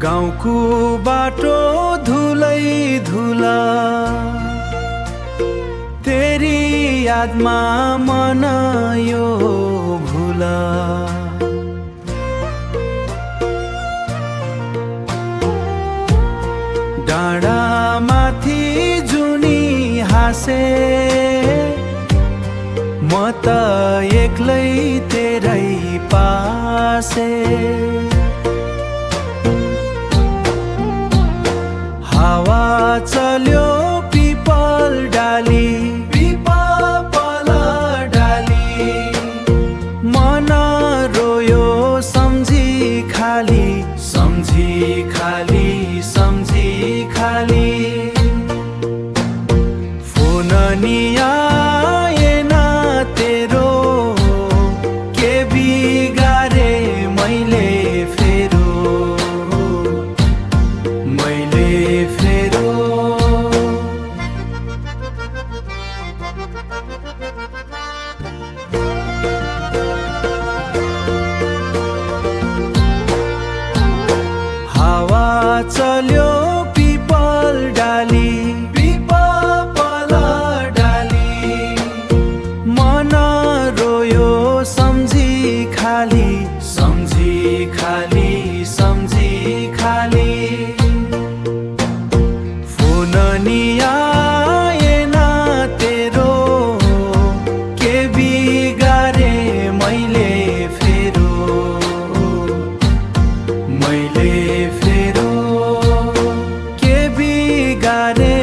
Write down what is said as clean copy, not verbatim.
गाउँको बाटो धुलै धुला, तेरी यादमा मन यो भुला। डाँडा माथि जुनी हाँसे, म त एक्लै तेरै पासे। हावा चल्यो पिपल डाली, पिपल डाली, मन रोयो सम्झी खाली, सम्झी खाली, सम्झी खाली। फोन नि आएन तेरो, के बिगारे मैले फेरो, मैले फेरो। हावा चल्यो पिपल डाली, पिपल डाली, मन रोयो सम्झी खाली, सम्झी खाली, सम्झी खाली। फोन नि आएन तेरो, के बिगारे मैले फेरो, मैले फेरो, के बिगारे